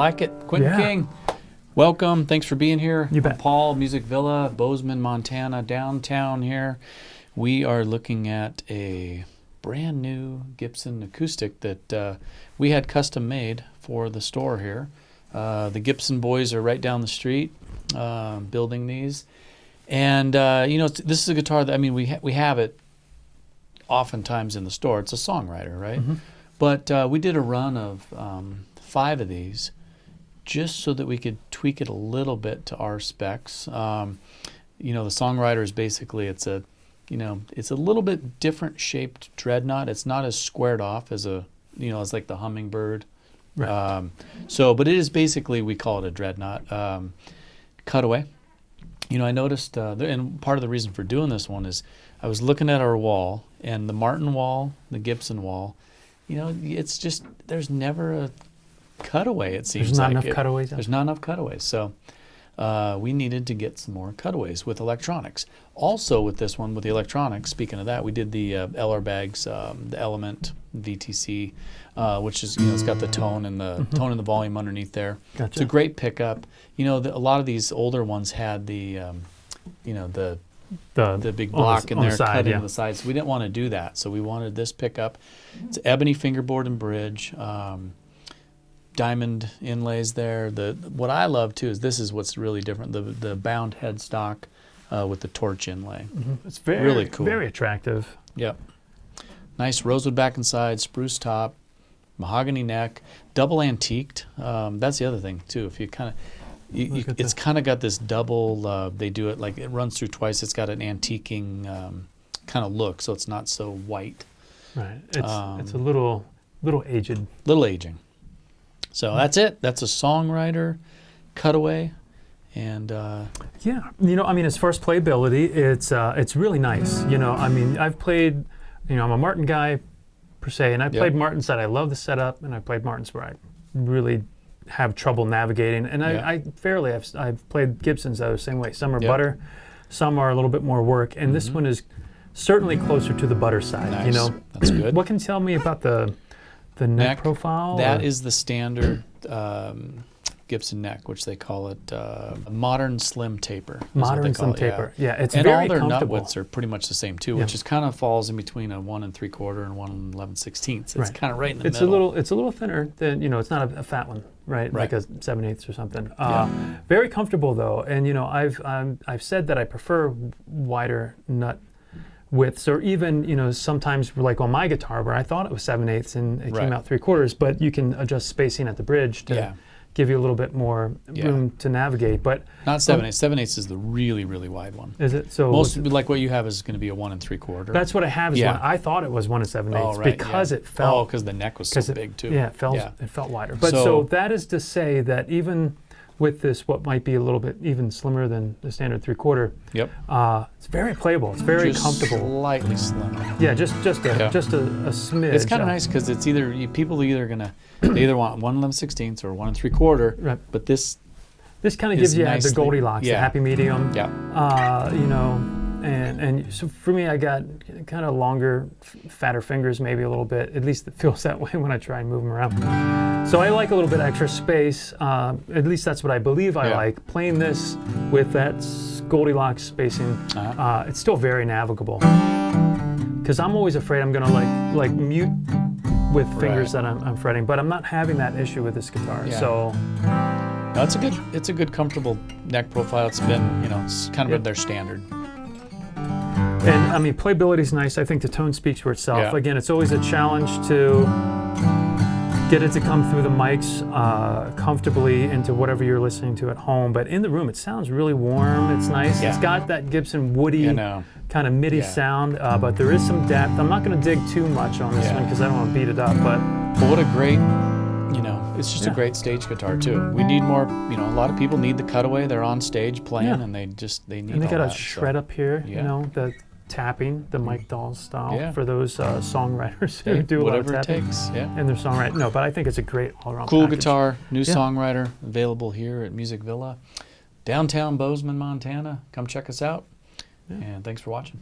like it. Quentin King, welcome. Thanks for being here. You bet. I'm Paul, Music Villa, Bozeman, Montana, downtown here. We are looking at a brand new Gibson acoustic that we had custom made for the store here. The Gibson boys are right down the street building these. And, you know, this is a guitar that, I mean, we have it oftentimes in the store. It's a Songwriter, right? Mm-hmm. But we did a run of 5 of these just so that we could tweak it a little bit to our specs. You know, the Songwriter is basically, it's a little bit different shaped Dreadnought. It's not as squared off as as like the Hummingbird. Right. But it is basically, we call it a Dreadnought. Cutaway. You know, I noticed, and part of the reason for doing this one is I was looking at our wall, and the Martin wall, the Gibson wall, you know, it's just, there's never a cutaway, it seems like. There's not enough cutaways? There's not enough cutaways. So we needed to get some more cutaways with electronics. Also with this one, with the electronics, speaking of that, we did the LR Baggs, the Element VTC, which is, you know, it's got the tone and the tone and the volume underneath there. Gotcha. It's a great pickup. You know, a lot of these older ones had the, you know, the big block in there cut into the side. So we didn't want to do that. So we wanted this pickup. It's ebony fingerboard and bridge, diamond inlays there. What I love too is this is what's really different. The bound headstock with the torch inlay. Mm-hmm. It's very really cool. Very attractive. Yep. Nice rosewood back and side, spruce top, mahogany neck, double antiqued. That's the other thing too. If you kind of, it's kind of got this double. They do it like it runs through twice. It's got an antiquing kind of look, so it's not so white. Right. It's a little aged. Little aging. So that's it. That's a Songwriter cutaway, and yeah, you know, I mean, as far as playability, it's really nice. You know, I mean, I've played. You know, I'm a Martin guy per se, and I played Martins that I love the setup, and I played Martins where I really have trouble navigating. And I've played Gibsons that are the same way. Some are butter, some are a little bit more work, and this one is certainly closer to the butter side. Nice. You know, that's good. What can you tell me about the neck profile? That is the standard Gibson neck, which they call it a modern slim taper. Modern slim taper. Yeah, it's and very all their nut comfortable. widths are pretty much the same too, which is kind of falls in between a 1 3/4 and 1 11/16. It's kind of right in the middle. It's a little thinner than, you know, it's not a fat one, right? Like a 7/8 or something. Very comfortable though, and you know, I've said that I prefer wider nut widths, or even, you know, sometimes like on my guitar where I thought it was 7/8 and it came out 3/4, but you can adjust spacing at the bridge to give you a little bit more room to navigate. But not 7/8. 7/8 is the really, really wide one. Is it? So most like what you have is going to be a 1 3/4. That's what I have. Is one. I thought it was 1 7/8 because it felt. Oh, because the neck was so big too. Yeah, it felt wider. But so that is to say that even with this, what might be a little bit even slimmer than the standard 3/4. Yep. It's very playable. It's very comfortable. Slightly slimmer. Yeah, just a smidge. It's kind of nice because it's people either want 1 11/16 or 1 3/4. Right. But this kind of gives you the Goldilocks, the happy medium. Yeah. You know, and so for me, I got kind of longer, fatter fingers, maybe a little bit. At least it feels that way when I try and move them around. So I like a little bit extra space. At least that's what I believe I like. Playing this with that Goldilocks spacing, it's still very navigable. Because I'm always afraid I'm gonna like mute with fingers that I'm fretting, but I'm not having that issue with this guitar. Yeah. So. No, it's a good comfortable neck profile. It's been, you know, it's kind of their standard. And I mean, playability is nice. I think the tone speaks for itself. Yeah. Again, it's always a challenge to get it to come through the mics comfortably into whatever you're listening to at home. But in the room, it sounds really warm. It's nice. Yeah. It's got that Gibson woody kind of MIDI sound, but there is some depth. I'm not going to dig too much on this one because I don't want to beat it up. But what a great, you know, it's just a great stage guitar too. We need more, you know, a lot of people need the cutaway. They're on stage playing and they need and they all got that, a shred up here, you know, the tapping, the Mike Dahl style for those songwriters who do a lot of tapping. Whatever it takes, and their songwriting. No, but I think it's a great all-around cool package. Guitar, new Songwriter, available here at Music Villa, downtown Bozeman, Montana. Come check us out, and thanks for watching.